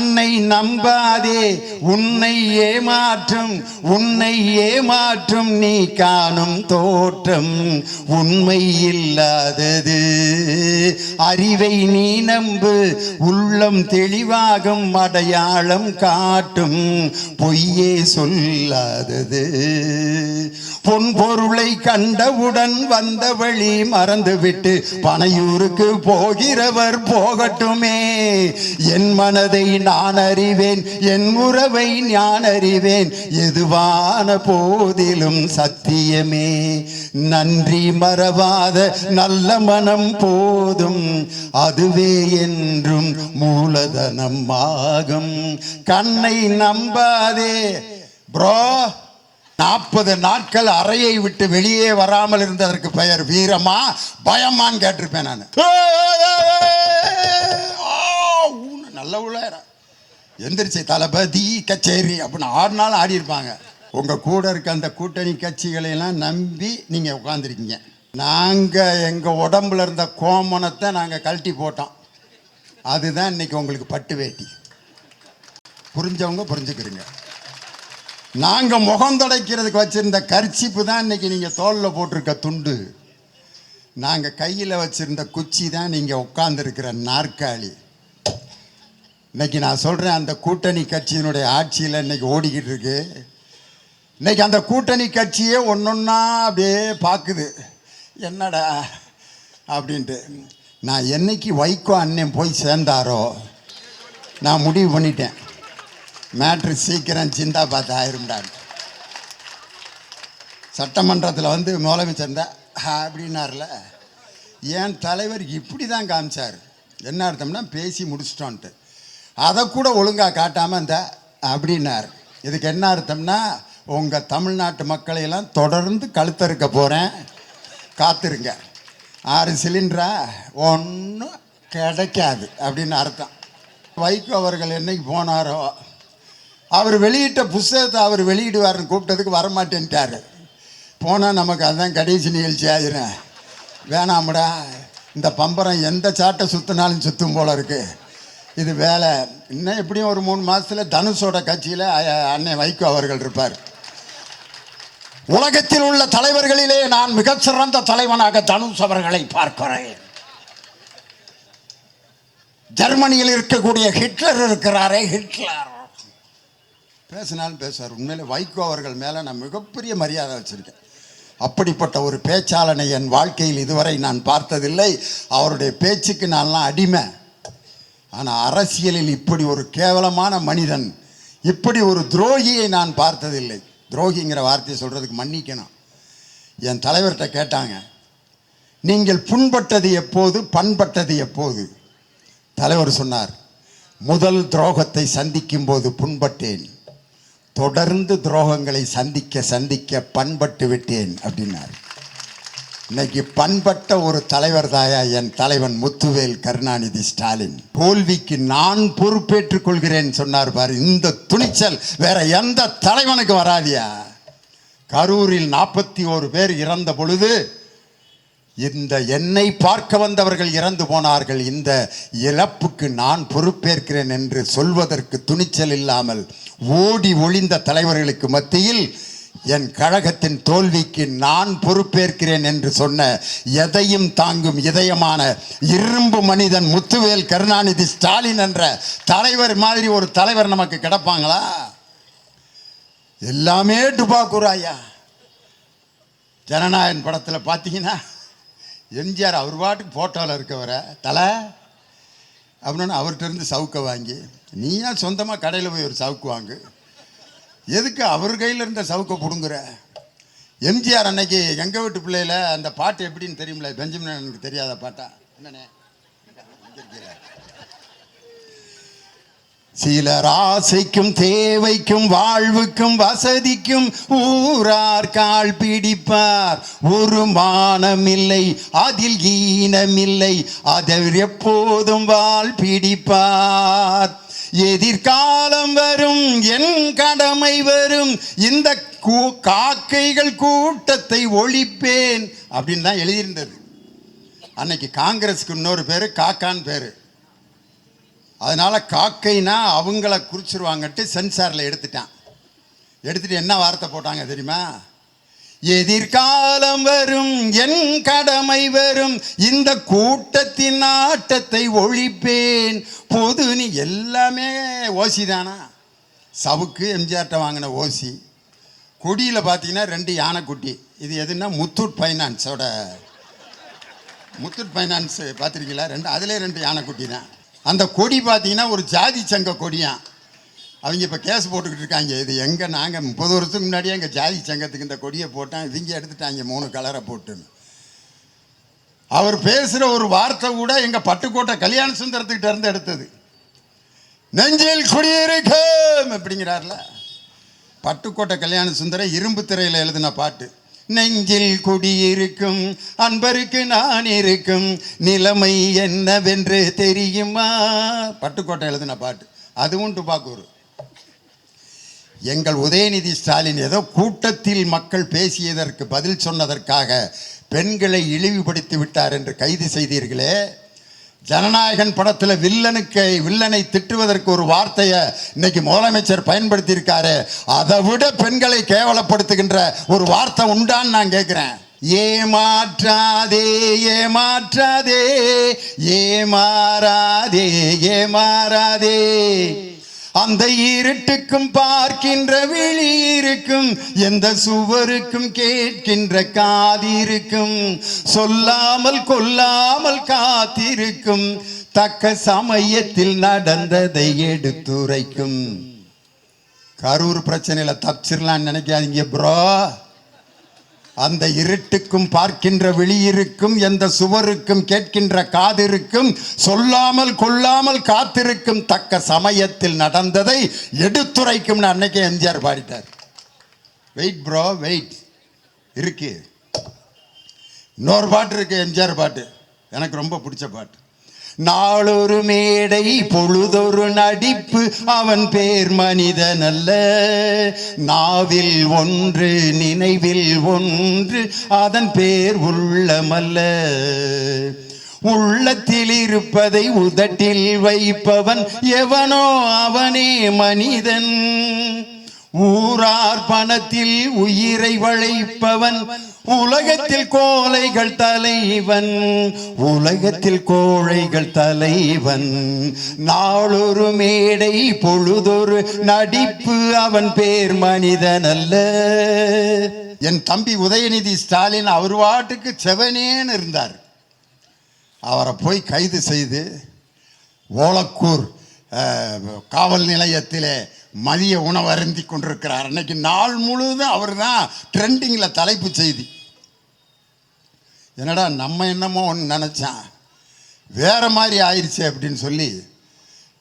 கண்ணை நம்பாதே, உன்னை ஏமாற்றும் நீ காணும் தோற்றம் உண்மை இல்லாதது. அறிவை நீ நம்பு, உள்ளம் தெளிவாகும், அடையாளம் காட்டும் பொய்யே சொல்லாதது. பொன் பொருளை கண்டவுடன் வந்த வழி மறந்துவிட்டு பனையூருக்கு போகிறவர் போகட்டுமே. என் மனதை நான் அறிவேன், என் உறவை நான் அறிவேன், எதுவான போதிலும் சத்தியமே. நன்றி மறவாத நல்ல மனம் போதும், அதுவே என்றும் மூலதனம் ஆகும். கண்ணை நம்பாதே. ப்ரோ, 40 நாட்கள் அறையை விட்டு வெளியே வராமல் இருந்ததற்கு பெயர் வீரமா பயமான்னு கேட்டிருப்பேன் நான். நல்ல உள்ள எந்திரிச்சு தளபதி கச்சேரி அப்படின்னு 6 நாள் ஆடி இருப்பாங்க. உங்க கூட இருக்க அந்த கூட்டணி கட்சிகளையெல்லாம் நம்பி நீங்க உட்காந்துருக்கீங்க. நாங்க எங்க உடம்புல இருந்த கோமணத்தை நாங்க கழட்டி போட்டோம். அதுதான் இன்னைக்கு உங்களுக்கு பட்டு வேட்டி. புரிஞ்சவங்க புரிஞ்சுக்கிறீங்க. நாங்க முகம் துடைக்கிறதுக்கு வச்சிருந்த கர்ச்சிப்பு தான் இன்னைக்கு நீங்க தோல்ல போட்டிருக்க துண்டு. நாங்க கையில வச்சிருந்த குச்சி தான் நீங்க உட்கார்ந்துருக்கிற நாற்காலி. இன்னைக்கு நான் சொல்றேன், அந்த கூட்டணி கட்சியினுடைய ஆட்சியில் இன்னைக்கு ஓடிக்கிட்டு இருக்கு. இன்னைக்கு அந்த கூட்டணி கட்சியே ஒன்னொன்னா அப்படியே பார்க்குது, என்னடா அப்படின்ட்டு. நான் என்னைக்கு வைகோ அண்ணன் போய் சேர்ந்தாரோ நான் முடிவு பண்ணிட்டேன், மேட்ரு சீக்கிரம் சிந்தாபாத் ஆயிரும்டான். சட்டமன்றத்தில் வந்து முதலமைச்சர் தான் அப்படின்னார்ல, என் தலைவர் இப்படி தான் காமிச்சார். என்ன அர்த்தம்னா பேசி முடிச்சிட்டோன்ட்டு. அதை கூட ஒழுங்காக காட்டாமல் இந்த அப்படின்னார். இதுக்கு என்ன அர்த்தம்னா, உங்கள் தமிழ்நாட்டு மக்களையெல்லாம் தொடர்ந்து கழுத்தறுக்க போகிறேன், காத்திருங்க. 6 சிலிண்டரா ஒன்றும் கிடைக்காது அப்படின்னு அர்த்தம். வைகோ அவர்கள் என்னைக்கு போனாரோ, அவர் வெளியிட்ட புஸ்தகத்தை அவர் வெளியிடுவார்னு கூப்பிட்டதுக்கு வரமாட்டேன்ட்டார். போனால் நமக்கு அதுதான் கடைசி நிகழ்ச்சி ஆயிரும். வேணாம்டா, இந்த பம்பரம் எந்த சாட்டை சுற்றினாலும் சுற்றும் போல இருக்குது, இது வேலை. இன்னும் எப்படியும் ஒரு 3 மாதத்தில் தனுஷோட கட்சியில் அண்ணன் வைகோ அவர்கள் இருப்பார். உலகத்தில் உள்ள தலைவர்களிலே நான் மிகச்சிறந்த தலைவனாக தனுஷ் அவர்களை பார்க்கிறேன். ஜெர்மனியில் இருக்கக்கூடிய ஹிட்லர் இருக்கிறாரே, ஹிட்லர் பேசினாலும் பேசுவார். உண்மையிலே வைகோ அவர்கள் மேலே நான் மிகப்பெரிய மரியாதை வச்சுருக்கேன். அப்படிப்பட்ட ஒரு பேச்சாளனை என் வாழ்க்கையில் இதுவரை நான் பார்த்ததில்லை. அவருடைய பேச்சுக்கு நான்லாம் அடிமை. ஆனால் அரசியலில் இப்படி ஒரு கேவலமான மனிதன், இப்படி ஒரு துரோகியை நான் பார்த்ததில்லை. துரோகிங்கிற வார்த்தையை சொல்கிறதுக்கு மன்னிக்கணும். என் தலைவர்கிட்ட கேட்டாங்க, நீங்கள் புண்பட்டது எப்போது, பண்பட்டது எப்போது? தலைவர் சொன்னார், முதல் துரோகத்தை சந்திக்கும் போது புண்பட்டேன், தொடர்ந்து துரோகங்களை சந்திக்க பண்பட்டு விட்டேன் அப்படின்னார். இன்னைக்கு பண்பட்ட ஒரு தலைவர் தாயா என் தலைவன் முத்துவேல் கருணாநிதி ஸ்டாலின். தோல்விக்கு நான் பொறுப்பேற்றுக் கொள்கிறேன் சொன்னார் பாரு. இந்த துணிச்சல் வேற எந்த தலைவனுக்கு வராதியா? கரூரில் 41 பேர் இறந்த பொழுது இந்த என்னை பார்க்க வந்தவர்கள் இறந்து போனார்கள், இந்த இழப்புக்கு நான் பொறுப்பேற்கிறேன் என்று சொல்வதற்கு துணிச்சல் இல்லாமல் ஓடி ஒளிந்த தலைவர்களுக்கு மத்தியில் என் கழகத்தின் தோல்விக்கு நான் பொறுப்பேற்கிறேன் என்று சொன்ன எதையும் தாங்கும் இதயமான இரும்பு மனிதன் முத்துவேல் கருணாநிதி ஸ்டாலின் என்ற தலைவர் மாதிரி ஒரு தலைவர் நமக்கு கிடப்பாங்களா? எல்லாமே டுபாக்குராயா. ஜனநாயகன் படத்தில் பார்த்தீங்கன்னா எம்ஜிஆர் அவர் பாட்டுக்கு ஃபோட்டோவில் இருக்கவரை தலை அப்படின்னு அவர்கிட்ட இருந்து சவுக்கை வாங்கி, நீ ஏன் சொந்தமாக கடையில் போய் ஒரு சவுக்கு வாங்கு, எதுக்கு அவர் கையில் இருந்த சவுக்கை பிடுங்குற? எம்ஜிஆர் அன்னைக்கு எங்கள் வீட்டு பிள்ளையில அந்த பாட்டு எப்படின்னு தெரியுமில்ல, பெஞ்சமின் எனக்கு தெரியாத பாட்டா என்னண்ணே? சிலர் ஆசைக்கும் தேவைக்கும் வாழ்வுக்கும் வசதிக்கும் ஊரார் கால் பிடிப்பார், ஒரு மானமில்லை அதில் ஈனமில்லை அவர் எப்போதும் வாழ் பிடிப்பார். எதிர்காலம் வரும் என் கடமை வரும், இந்த காக்கைகள் கூட்டத்தை ஒழிப்பேன் அப்படின்னு தான் எழுதியிருந்தது. அன்னைக்கு காங்கிரஸுக்கு இன்னொரு பேர் காக்கான்னு பேர். அதனால் காக்கைனா அவங்கள குறிச்சிருவாங்கன்ட்டு சென்சாரில் எடுத்துட்டு என்ன வார்த்தை போட்டாங்க தெரியுமா? எதிர்காலம் வரும், என் கடமை வரும், இந்த கூட்டத்தின் ஆட்டத்தை ஒழிப்பேன், பொது நீ எல்லாமே ஓசி தானா? சவுக்கு எம்ஜிஆர்ட்ட வாங்கின ஓசி. கொடியில் பார்த்தீங்கன்னா 2 யானைக்குட்டி. இது எதுன்னா முத்தூட் ஃபைனான்ஸோட, முத்தூட் ஃபைனான்ஸ் பார்த்துருக்கீங்களா? அதிலே 2 யானைக்குட்டி தான். அந்த கொடி பார்த்தீங்கன்னா ஒரு ஜாதி சங்க கொடியான். அவங்க இப்போ கேஸ் போட்டுக்கிட்டு இருக்காங்க. இது எங்கே நாங்கள் 30 வருஷத்துக்கு முன்னாடியே எங்கள் ஜாதி சங்கத்துக்கு இந்த கொடியை போட்டேன், இவங்க எடுத்துட்டாங்க 3 கலரை போட்டுன்னு. அவர் பேசுகிற ஒரு வார்த்தை கூட எங்கள் பட்டுக்கோட்டை கல்யாண சுந்தரத்துக்கிட்ட இருந்து எடுத்தது. நெஞ்சில் குடியிருக்கும் அப்படிங்கிறார்ல, பட்டுக்கோட்டை கல்யாண சுந்தரம் இரும்பு திரையில் எழுதின பாட்டு. நெஞ்சில் குடியிருக்கும் அன்பருக்கு நான் இருக்கும், நிலைமை என்னவென்று தெரியுமா? பட்டுக்கோட்டை எழுதின பாட்டு. அதுவும் துப்பாக்கூர். எங்கள் உதயநிதி ஸ்டாலின் ஏதோ கூட்டத்தில் மக்கள் பேசியதற்கு பதில் சொன்னதற்காக பெண்களை இழிவுபடுத்தி விட்டார் என்று கைது செய்தீர்களே. ஜனநாயகன் படத்தில் வில்லனை திட்டுவதற்கு ஒரு வார்த்தையை இன்னைக்கு முதலமைச்சர் பயன்படுத்தி இருக்காரு. அதை விட பெண்களை கேவலப்படுத்துகின்ற ஒரு வார்த்தை உண்டான்னு நான் கேட்கிறேன். ஏமாற்றாதே ஏமாற்றாதே ஏமாறாதே ஏமாறாதே, அந்த இருட்டுக்கும் பார்க்கின்ற விழி இருக்கும், எந்த சுவருக்கும் கேட்கின்ற காதிருக்கும், சொல்லாமல் கொல்லாமல் காத்திருக்கும், தக்க சமயத்தில் நடந்ததை எடுத்துரைக்கும். கரூர் பிரச்சனையில தப்பிச்சிடலான்னு நினைக்காதீங்க ப்ரோ. அந்த இருட்டுக்கும் பார்க்கின்ற விழியிருக்கும், எந்த சுவருக்கும் கேட்கின்ற காதிருக்கும், சொல்லாமல் கொல்லாமல் காத்திருக்கும், தக்க சமயத்தில் நடந்ததை எடுத்துரைக்கும். அன்னைக்கே எம்ஜிஆர் பாடிட்டார். வெயிட் ப்ரோ வெயிட் இருக்கு. இன்னொரு பாட்டு இருக்கு, எம்ஜிஆர் பாட்டு, எனக்கு ரொம்ப பிடிச்ச பாட்டு. நாளொரு மேடை பொழுதொரு நடிப்பு, அவன் பேர் மனிதன் அல்ல, நாவில் ஒன்று நினைவில் ஒன்று, அதன் பேர் உள்ளமல்ல, உள்ளத்தில் இருப்பதை உதட்டில் வைப்பவன் எவனோ அவனே மனிதன், ஊரார் பணத்தில் உயிரை வளைப்பவன் உலகத்தில் கோழைகள் தலைவன், உலகத்தில் கோழைகள் தலைவன், நாளொரு மேடை பொழுதொரு நடிப்பு, அவன் பேர் மனிதன் அல்ல. என் தம்பி உதயநிதி ஸ்டாலின் அவர் வாட்டுக்கு செவனேன்னு இருந்தார். அவரை போய் கைது செய்து ஓலக்கூர் காவல் நிலையத்திலே மதிய உணவு அருந்தி கொண்டிருக்கிறார். அன்னைக்கு நாள் முழுவதும் அவர் தான் ட்ரெண்டிங்கில் தலைப்பு செய்தி. என்னடா நம்ம என்னமோ ஒன்று நினச்சான், வேற மாதிரி ஆயிடுச்சு அப்படின்னு சொல்லி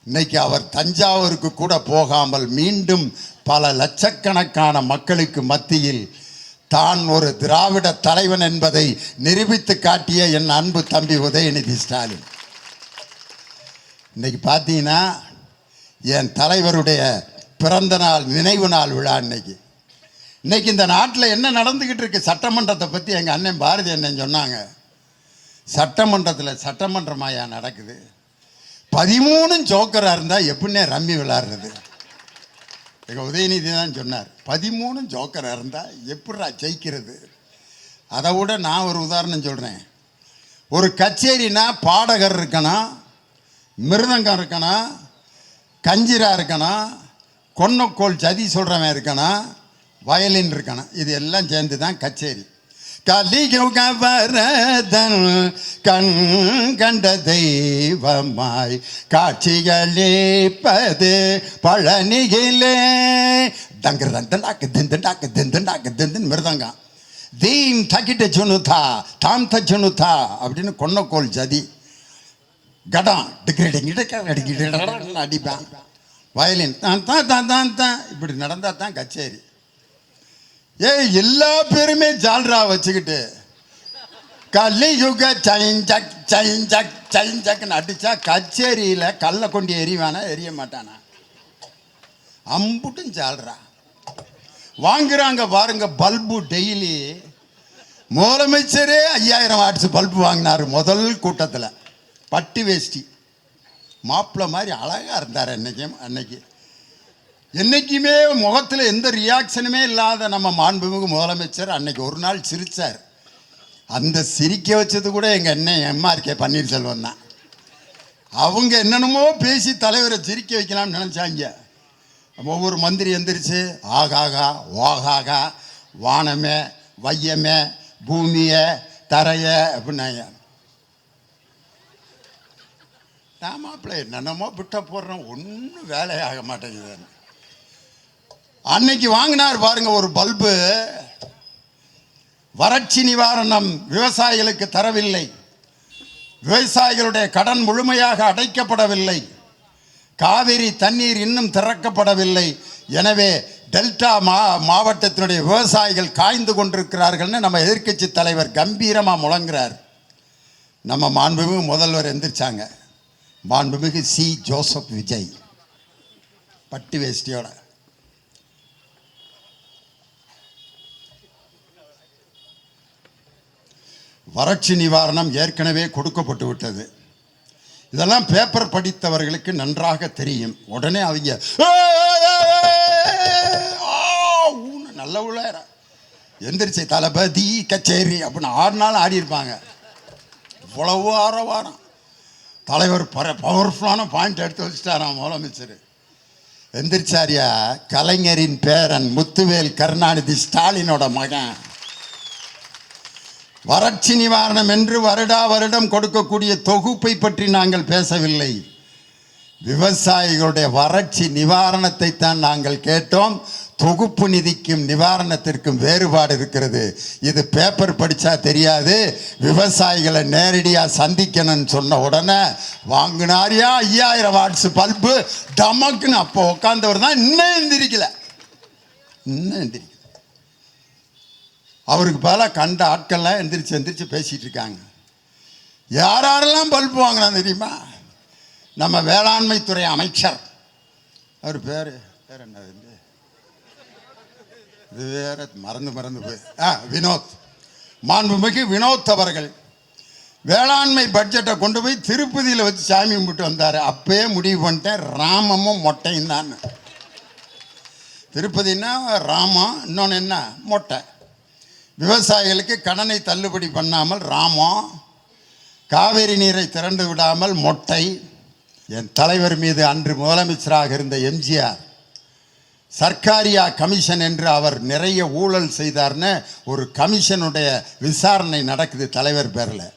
இன்னைக்கு அவர் தஞ்சாவூருக்கு கூட போகாமல் மீண்டும் பல லட்சக்கணக்கான மக்களுக்கு மத்தியில் தான் ஒரு திராவிட தலைவன் என்பதை நிரூபித்து காட்டிய என் அன்பு தம்பி உதயநிதி ஸ்டாலின். இன்னைக்கு பார்த்தீங்கன்னா என் தலைவருடைய பிறந்த நாள் நினைவு நாள் விழா. இன்னைக்கு இந்த நாட்டில் என்ன நடந்துக்கிட்டு இருக்கு, சட்டமன்றத்தை பற்றி எங்கள் அண்ணன் பாரதி அண்ணன் சொன்னாங்க. சட்டமன்றமாயா நடக்குது, 13 ஜோக்கராக இருந்தால் எப்படின்னே ரம்மி விளையாடுறது. எங்கள் உதயநிதி தான் சொன்னார், 13 ஜோக்கராக இருந்தால் எப்படா ஜெயிக்கிறது. அதை விட நான் ஒரு உதாரணம் சொல்கிறேன். ஒரு கச்சேரினா பாடகர் இருக்கணும், மிருதங்கம் இருக்கணும், கஞ்சிரா இருக்கணும், கொன்னக்கோள் ஜதி சொல்கிறவன் இருக்கணும், வயலின் இருக்கணும். இது எல்லாம் சேர்ந்து தான் கச்சேரி. கலியுகவரதன் கண் கண்ட தெய்வமாய் காட்சிகளேப்பது பழனியிலே, தங்கர் தண்டாக்கு திண்டாக்கு திண்டாக்கு திந்துன்னு மிருதங்கம், தீம் தக்கிட்ட சுனுதா தாம் தச்சுனுதா அப்படின்னு கொன்னக்கோள் ஜதி, கடம் அடிப்பான், வயலின் தான் தான் தான் தான் தான், இப்படி நடந்தால் தான் கச்சேரி. எல்லா பேருமே ஜால்ரா வச்சுக்கிட்டு கலியுக சைஞ்சக் சைஞ்சக் சைஞ்சக்னு அடித்தா கச்சேரியில் கல்லை கொண்டு எறிவானா எரிய மாட்டானா? அம்புட்டும் ஜால்ரா வாங்குறாங்க பாருங்க. பல்பு டெய்லி முதலமைச்சரே 5000 வாட்ஸ் பல்பு வாங்கினார் முதல் கூட்டத்தில். பட்டு வேஷ்டி மாப்பிள்ளை மாதிரி அழகாக இருந்தார் என்னைக்குமே முகத்தில் எந்த ரியாக்ஷனுமே இல்லாத நம்ம மாண்புமிகு முதலமைச்சர் அன்னைக்கு ஒரு நாள் சிரித்தார். அந்த சிரிக்க வச்சது கூட எங்கள் அண்ணன் எம்ஆர்கே பன்னீர்செல்வம் தான். அவங்க என்னென்னமோ பேசி தலைவரை சிரிக்க வைக்கலாம்னு நினச்சாங்க. ஒவ்வொரு மந்திரி எந்திரிச்சு ஆகாகா ஓகாகா வானமே வையமே பூமியை தரைய அப்படின்னாங்க. நான் மாப்பிள்ளை என்னென்னமோ விட்ட போடுறேன், ஒன்றும் வேலையாக மாட்டேங்குது. அன்னைக்கு வாங்கினார் பாருங்க ஒரு பல்பு. வறட்சி நிவாரணம் விவசாயிகளுக்கு தரவில்லை, விவசாயிகளுடைய கடன் முழுமையாக அடைக்கப்படவில்லை, காவிரி தண்ணீர் இன்னும் திறக்கப்படவில்லை, எனவே டெல்டா மாவட்டத்தினுடைய விவசாயிகள் காய்ந்து கொண்டிருக்கிறார்கள்னு நம்ம எதிர்க்கட்சி தலைவர் கம்பீரமாக முழங்குறார். நம்ம மாண்புமிகு முதல்வர் எந்திரிச்சாங்க. மாண்புமிகு சி ஜோசப் விஜய் பட்டு வேஷ்டியோட வறட்சி நிவாரணம் ஏற்கனவே கொடுக்கப்பட்டு விட்டது. இதெல்லாம் பேப்பர் படித்தவர்களுக்கு நன்றாக தெரியும். உடனே அவங்க நல்ல உள்ள எந்திரிச்சு தளபதி கச்சேரி அப்படின்னு ஆடினாலும் ஆடி இருப்பாங்க. இவ்வளவு ஆரவாரம். தலைவர் பவர்ஃபுல்லான பாயிண்ட் எடுத்து வச்சுட்டாராம் முதலமைச்சர். எந்திரிச்சாரியா கலைஞரின் பேரன் முத்துவேல் கருணாநிதி ஸ்டாலினோட மகன். வறட்சி நிவாரணம் என்று வருடா வருடம் கொடுக்கக்கூடிய தொகுப்பை பற்றி நாங்கள் பேசவில்லை. விவசாயிகளுடைய வறட்சி நிவாரணத்தை தான் நாங்கள் கேட்டோம். தொகுப்பு நிதிக்கும் நிவாரணத்திற்கும் வேறுபாடு இருக்கிறது. இது பேப்பர் படித்தா தெரியாது. விவசாயிகளை நேரடியாக சந்திக்கணும்னு சொன்ன உடனே வாங்கினாரியா 5000 வாட்ஸ் பல்பு டமக்குன்னு. அப்போ உட்காந்தவர் தான் இன்னும் எந்திரிக்கல. அவருக்கு பதிலாக கண்ட ஆட்கள்லாம் எந்திரிச்சு பேசிகிட்டு இருக்காங்க. யாரெல்லாம் பல்பு வாங்கினா தெரியுமா? நம்ம வேளாண்மை துறை அமைச்சர், அவர் பேர் என்ன, இது வேற மறந்து போய் வினோத், மாண்புமிகு வினோத் அவர்கள் வேளாண்மை பட்ஜெட்டை கொண்டு போய் திருப்பதியில் வச்சு சாமி கும்பிட்டு வந்தார். அப்பயே முடிவு பண்ணிட்டேன், ராமமும் மொட்டையும் தான். திருப்பதினா ராமம், இன்னொன்று என்ன மொட்டை. விவசாயிகளுக்கு கடனை தள்ளுபடி பண்ணாமல் ராமம், காவேரி நீரை திறந்து விடாமல் மொட்டை. என் தலைவர் மீது அன்று முதலமைச்சராக இருந்த எம்ஜிஆர் சர்க்காரியா கமிஷன் என்று அவர் நிறைய ஊழல் செய்தார்னு ஒரு கமிஷனுடைய விசாரணை நடக்குது தலைவர் பேரில்.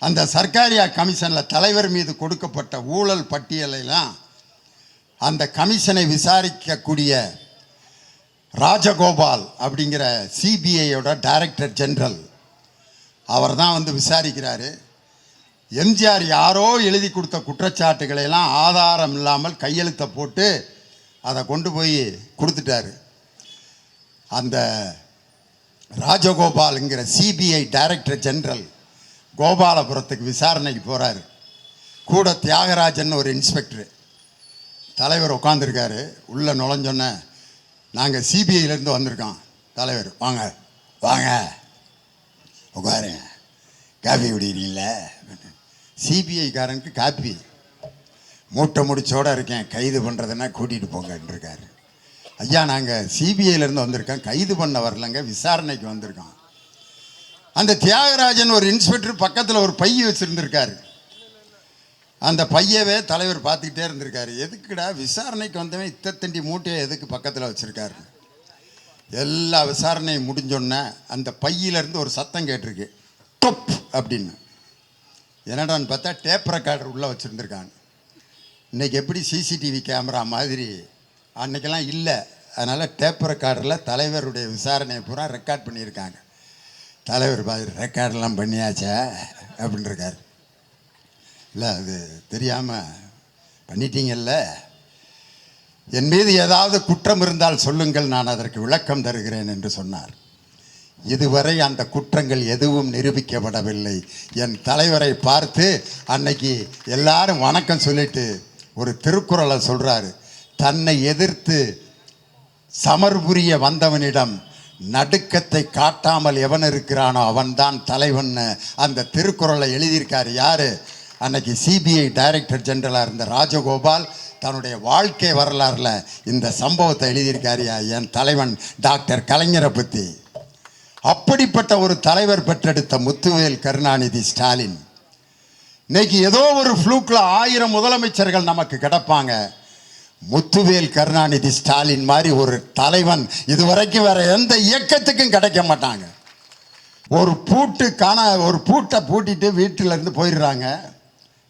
அந்த சர்க்காரியா கமிஷனில் தலைவர் மீது கொடுக்கப்பட்ட ஊழல் பட்டியலெல்லாம் அந்த கமிஷனை விசாரிக்கக்கூடிய ராஜகோபால் அப்படிங்கிற சிபிஐயோட டைரக்டர் ஜெனரல் அவர் தான் வந்து விசாரிக்கிறாரு. எம்ஜிஆர் யாரோ எழுதி கொடுத்த குற்றச்சாட்டுகளையெல்லாம் ஆதாரம் இல்லாமல் கையெழுத்தை போட்டு அதை கொண்டு போய் கொடுத்துட்டாரு. அந்த ராஜகோபாலுங்கிற சிபிஐ டைரக்டர் ஜெனரல் கோபாலபுரத்துக்கு விசாரணைக்கு போகிறாரு. கூட தியாகராஜன் ஒரு இன்ஸ்பெக்டரு. தலைவர் உட்காந்துருக்காரு. உள்ளே நுழைஞ்சோன்னே நாங்கள் சிபிஐலேருந்து வந்திருக்கோம். தலைவர் வாங்க வாங்க உட்காருங்க, காஃபி குடிக்கிறீங்கள? சிபிஐக்காரனுக்கு காப்பி மூட்டை முடிச்சோடு இருக்கேன், கைது பண்ணுறதுன்னா கூட்டிகிட்டு போங்கன்னு இருக்காரு. ஐயா நாங்கள் சிபிஐலேருந்து வந்திருக்கோம், கைது பண்ண வரலங்க, விசாரணைக்கு வந்திருக்கோம். அந்த தியாகராஜன் ஒரு இன்ஸ்பெக்டர் பக்கத்தில் ஒரு பை வச்சுருந்துருக்காரு. அந்த பையவே தலைவர் பார்த்துக்கிட்டே இருந்திருக்காரு. எதுக்குடா விசாரணைக்கு வந்தவன் இத்தத்தண்டி மூட்டையை எதுக்கு பக்கத்தில் வச்சுருக்காரு? எல்லா விசாரணையும் முடிஞ்சோடனே அந்த பையிலேருந்து ஒரு சத்தம் கேட்டிருக்கு, டொப் அப்படின்னு. என்னடான்னு பார்த்தா டேப் ரெக்கார்டர் உள்ளே வச்சுருந்துருக்காங்க. இன்றைக்கி எப்படி சிசிடிவி கேமரா மாதிரி அன்றைக்கெல்லாம் இல்லை. அதனால் டேப் ரெக்கார்டரில் தலைவருடைய விசாரணையை பூரா ரெக்கார்ட் பண்ணியிருக்காங்க. தலைவர் பார்த்து ரெக்கார்டெலாம் பண்ணியாச்சா அப்படின்னு இருக்கார். இல்லை அது தெரியாமல் பண்ணிட்டீங்கல்ல, என் மீது ஏதாவது குற்றம் இருந்தால் சொல்லுங்கள், நான் அதற்கு விளக்கம் தருகிறேன் என்று சொன்னார். இதுவரை அந்த குற்றங்கள் எதுவும் நிரூபிக்கப்படவில்லை. என் தலைவரை பார்த்து அன்னைக்கு எல்லாரும் வணக்கம் சொல்லிட்டு ஒரு திருக்குறளை சொல்கிறாரு. தன்னை எதிர்த்து சமர்புரிய வந்தவனிடம் நடுக்கத்தை காட்டாமல் எவன் இருக்கிறானோ அவன்தான் தலைவன். அந்த திருக்குறளை எழுதியிருக்காரு யாரு? அன்னைக்கு சிபிஐ டைரக்டர் ஜெனரலாக இருந்த ராஜகோபால் தன்னுடைய வாழ்க்கை வரலாறில் இந்த சம்பவத்தை எழுதியிருக்காரியா என் தலைவன் டாக்டர் கலைஞரை பற்றி. அப்படிப்பட்ட ஒரு தலைவர் பெற்றெடுத்த முத்துவேல் கருணாநிதி ஸ்டாலின் இன்னைக்கு ஏதோ ஒரு ஃப்ளூக்கில் 1000 முதலமைச்சர்கள் நமக்கு கிடப்பாங்க. முத்துவேல் கருணாநிதி ஸ்டாலின் மாதிரி ஒரு தலைவன் இதுவரைக்கும் வேற எந்த இயக்கத்துக்கும் கிடைக்க மாட்டாங்க. ஒரு பூட்டை பூட்டிட்டு வீட்டில் இருந்து போயிடுறாங்க.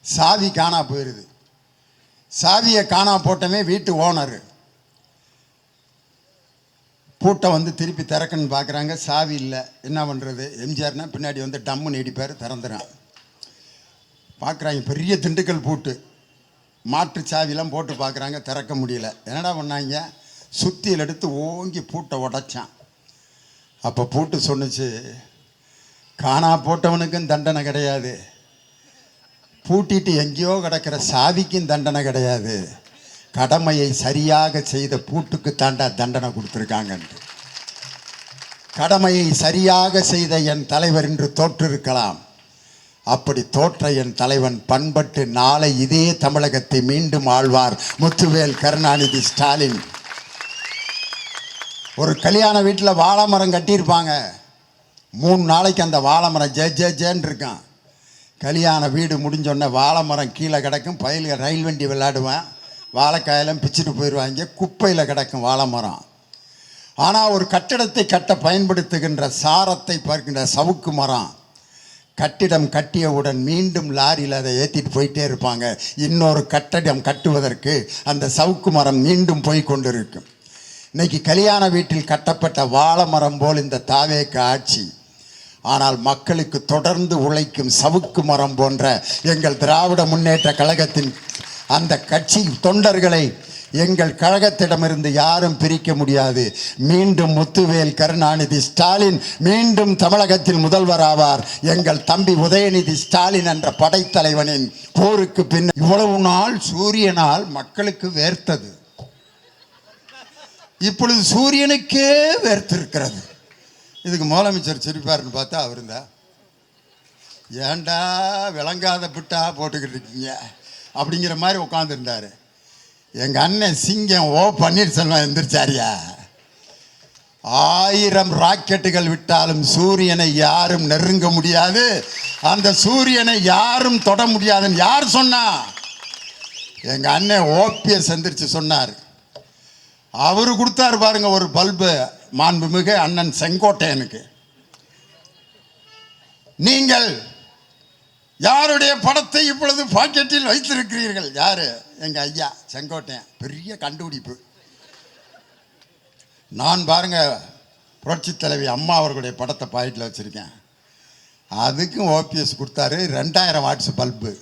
சாவி காணா போயிடுது. சாவியை காணா போட்டமே வீட்டு ஓனரு பூட்டை வந்து திருப்பி திறக்கணும்னு பார்க்குறாங்க. சாவி இல்லை. என்ன பண்ணுறது? எம்ஜிஆர்னா பின்னாடி வந்து டம்முன்னு இடிப்பார், திறந்துறான். பார்க்குறாங்க பெரிய திண்டுக்கல் பூட்டு, மாற்று சாவிலாம் போட்டு பார்க்குறாங்க, திறக்க முடியல. என்னடா பண்ணாங்க? சுத்தியில் எடுத்து ஓங்கி பூட்டை உடைச்சான். அப்போ பூட்டு சொன்னுச்சு, காணா போட்டவனுக்கும் தண்டனை கிடையாது, பூட்டிட்டு எங்கேயோ கிடக்கிற சாவிக்கும் தண்டனை கிடையாது, கடமையை சரியாக செய்த பூட்டுக்கு தாண்டா தண்டனை கொடுத்துருக்காங்க. கடமையை சரியாக செய்த என் தலைவர் என்று தோற்றிருக்கலாம். அப்படி தோற்ற என் தலைவன் பண்பட்டு நாளை இதே தமிழகத்தை மீண்டும் ஆழ்வார் முத்துவேல் கருணாநிதி ஸ்டாலின். ஒரு கல்யாண வீட்டில் வாழை மரம் கட்டியிருப்பாங்க. 3 நாளைக்கு அந்த வாழை மரம் ஜேன்னு இருக்கான். கல்யாண வீடு முடிஞ்சோடனே வாழை மரம் கீழே கிடக்கும். பயில்கள் ரயில் வண்டி விளையாடுவேன், வாழைக்காயெல்லாம் பிச்சுட்டு போயிடுவாங்க. குப்பையில் கிடக்கும் வாழை மரம். ஆனால் ஒரு கட்டிடத்தை கட்ட பயன்படுத்துகின்ற சாரத்தை பார்க்கின்ற சவுக்கு மரம் கட்டிடம் கட்டியவுடன் மீண்டும் லாரியில் அதை ஏற்றிட்டு போயிட்டே இருப்பாங்க. இன்னொரு கட்டிடம் கட்டுவதற்கு அந்த சவுக்கு மரம் மீண்டும் போய் கொண்டிருக்கும். இன்னைக்கு கல்யாண வீட்டில் கட்டப்பட்ட வாழை மரம் போல் இந்த தாவேக ஆட்சி. ஆனால் மக்களுக்கு தொடர்ந்து உழைக்கும் சவுக்கு மரம் போன்ற எங்கள் திராவிட முன்னேற்ற கழகத்தின் அந்த கட்சி தொண்டர்களை எங்கள் கழகத்திடமிருந்து யாரும் பிரிக்க முடியாது. மீண்டும் முத்துவேல் கருணாநிதி ஸ்டாலின் மீண்டும் தமிழகத்தில் முதல்வர் ஆவார். எங்கள் தம்பி உதயநிதி ஸ்டாலின் என்ற படைத்தலைவனின் போருக்கு பின் இவ்வளவு நாள் சூரியனால் மக்களுக்கு வேர்த்தது, இப்பொழுது சூரியனுக்கே வேர்த்திருக்கிறது. இதுக்கு முதலமைச்சர் சிரிப்பாருன்னு பார்த்தா அவர் தான், ஏண்டா விளங்காத பிட்டா போட்டுக்கிட்டு இருக்கீங்க அப்படிங்கிற மாதிரி உட்காந்துருந்தார். எங்கள் அண்ணன் சிங்கம் பன்னீர்செல்வம் எந்திரிச்சாரியா, 1000 ராக்கெட்டுகள் விட்டாலும் சூரியனை யாரும் நெருங்க முடியாது, அந்த சூரியனை யாரும் தொட முடியாதுன்னு யார் சொன்னா? எங்கள் அண்ணன் ஓபிஎஸ் எந்திரிச்சு சொன்னார். அவரு கொடுத்தாரு பாருங்க ஒரு பல்பு, மாண்புமிகு அண்ணன் செங்கோட்டையனுக்கு. நீங்கள் யாருடைய படத்தை இப்பொழுது பாக்கெட்டில் வைத்திருக்கிறீர்கள்? யாரு? எங்க ஐயா செங்கோட்டையன். பெரிய கண்டுபிடிப்பு. நான் பாருங்க புரட்சி தலைவி அம்மா அவர்களுடைய படத்தை பாக்கெட்டில் வச்சிருக்கேன். அதுக்கும் ஓபிஎஸ் கொடுத்தாரு 2000 வாட்ஸ் பல்பு.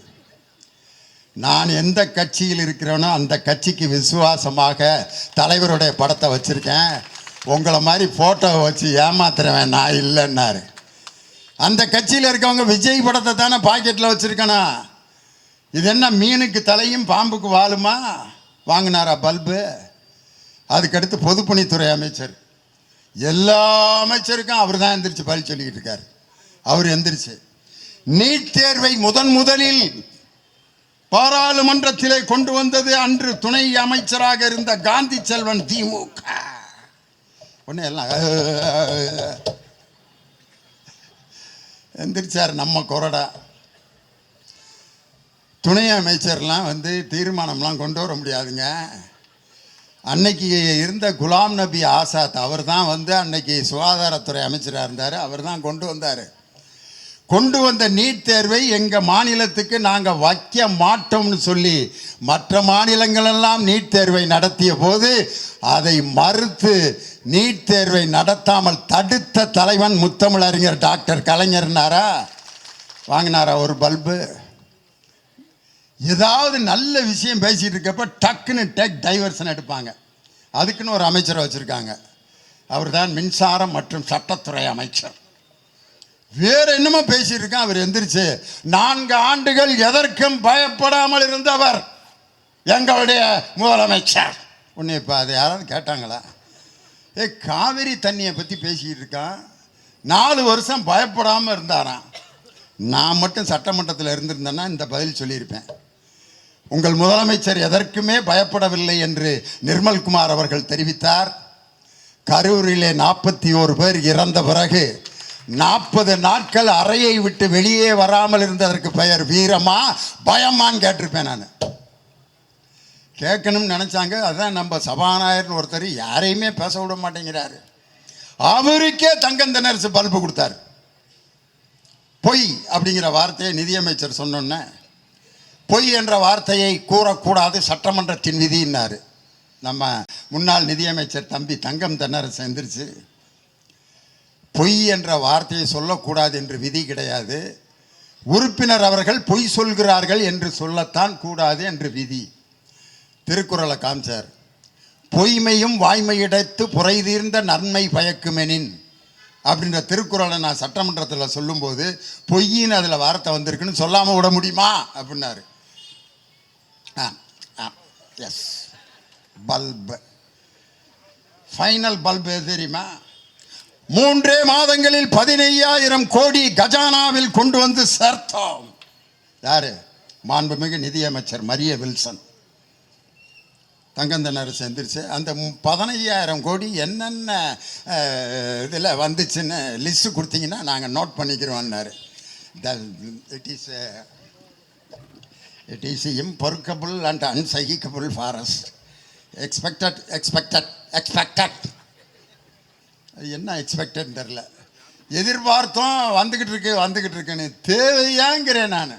நான் எந்த கட்சியில் இருக்கிறேனோ அந்த கட்சிக்கு விசுவாசமாக தலைவருடைய படத்தை வச்சிருக்கேன். உங்களை மாதிரி போட்டோவை வச்சு ஏமாத்துறவன் நான் இல்லைன்னாரு. அந்த கட்சியில் இருக்கவங்க விஜய் படத்தை தானே பாக்கெட்டில் வச்சுருக்கணும். இது என்ன மீனுக்கு தலையும் பாம்புக்கு வாழுமா? வாங்கினாரா பல்பு? அதுக்கடுத்து பொதுப்பணித்துறை அமைச்சர், எல்லா அமைச்சருக்கும் அவர் தான் எந்திரிச்சு பதில் சொல்லிக்கிட்டு இருக்காரு. அவர் எந்திரிச்சு நீட் தேர்வை முதலில் பாராளுமன்றத்திலே கொண்டு வந்தது அன்று துணை அமைச்சராக இருந்த காந்தி செல்வன் திமுக. ஒன்று எல்லாம் எந்திரிச்சார் நம்ம கொறடா. துணை அமைச்சர்லாம் வந்து தீர்மானம்லாம் கொண்டு வர முடியாதுங்க. அன்னைக்கு இருந்த குலாம் நபி ஆசாத் அவர் தான் வந்து அன்னைக்கு சுகாதாரத்துறை அமைச்சராக இருந்தார். அவர் தான் கொண்டு வந்தார். கொண்டு வந்த நீட் தேர்வை எங்கள் மாநிலத்துக்கு நாங்கள் வைக்க மாட்டோம்னு சொல்லி மற்ற மாநிலங்களெல்லாம் நீட் தேர்வை நடத்திய போது அதை மறுத்து நீட் தேர்வை நடத்தாமல் தடுத்த தலைவன் முத்தமிழறிஞர் டாக்டர் கலைஞர்னாரா? வாங்கினாரா ஒரு பல்பு? ஏதாவது நல்ல விஷயம் பேசிகிட்டு இருக்கப்ப டக்குன்னு டைவர்ஷன் எடுப்பாங்க. அதுக்குன்னு ஒரு அமைச்சரை வச்சுருக்காங்க. அவர் தான் மின்சாரம் மற்றும் சட்டத்துறை அமைச்சர். வேற என்னமோ பேசிட்டு இருக்கான். அவர் எந்திரிச்சு 4 ஆண்டுகள் எதற்கும் பயப்படாமல் இருந்தவர் எங்களுடைய முதலமைச்சர். உன்னை இப்போ அதை யாராவது கேட்டாங்களா? காவிரி தண்ணியை பற்றி பேசிக்கிட்டு இருக்கான். 4 வருஷம் பயப்படாமல் இருந்தாராம். நான் மட்டும் சட்டமன்றத்தில் இருந்திருந்தேன்னா இந்த பதில் சொல்லியிருப்பேன். உங்கள் முதலமைச்சர் எதற்குமே பயப்படவில்லை என்று நிர்மல்குமார் அவர்கள் தெரிவித்தார். கரூரிலே 41 பேர் இறந்த பிறகு 40 நாட்கள் அறையை விட்டு வெளியே வராமல் இருந்ததற்கு பெயர் வீரமா பயமான்னு கேட்டிருப்பேன். நான் கேட்கணும்னு நினச்சாங்க. அதான் நம்ம சபாநாயகர்னு ஒருத்தர் யாரையுமே பேச விட மாட்டேங்கிறாரு. அவருக்கே தங்கம் தென்னரசு பல்பு கொடுத்தாரு. பொய் அப்படிங்கிற வார்த்தையை நிதியமைச்சர் சொன்னோன்னே, பொய் என்ற வார்த்தையை கூறக்கூடாது, சட்டமன்றத்தின் விதின்னாரு. நம்ம முன்னாள் நிதியமைச்சர் தம்பி தங்கம் தென்னரசு எந்திரிச்சு, பொய் என்ற வார்த்தையை சொல்லக்கூடாது என்று விதி கிடையாது, உறுப்பினர் அவர்கள் பொய் சொல்கிறார்கள் என்று சொல்லத்தான் கூடாது என்று விதி. திருக்குறளை காமிச்சார். பொய்மையும் வாய்மையிடத்து புரைதீர்ந்த நன்மை பயக்குமெனின் அப்படின்ற திருக்குறளை நான் சட்டமன்றத்தில் சொல்லும்போது பொய்யின்னு அதில் வார்த்தை வந்திருக்குன்னு சொல்லாமல் விட முடியுமா அப்படின்னாரு. எஸ், பல்பு ஃபைனல் பல்பு தெரியுமா? 3 மாதங்களில் 15,000 கோடி கஜானாவில் கொண்டு வந்து சேர்த்தோம். யாரு? மாண்புமிகு நிதியமைச்சர் மரிய வில்சன். தங்கம் தென்னரசு எந்திரிச்சு அந்த 15,000 கோடி என்னென்ன இதில் வந்துச்சுன்னு லிஸ்ட்டு கொடுத்தீங்கன்னா நாங்கள் நோட் பண்ணிக்கிறோம்னாரு. It is impregnable and unshakable forest. Expected. என்ன எக்ஸ்பெக்டட்னு தெரில. எதிர்பார்த்தோம், வந்துக்கிட்டு இருக்குன்னு தேவையாங்கிறேன் நான்.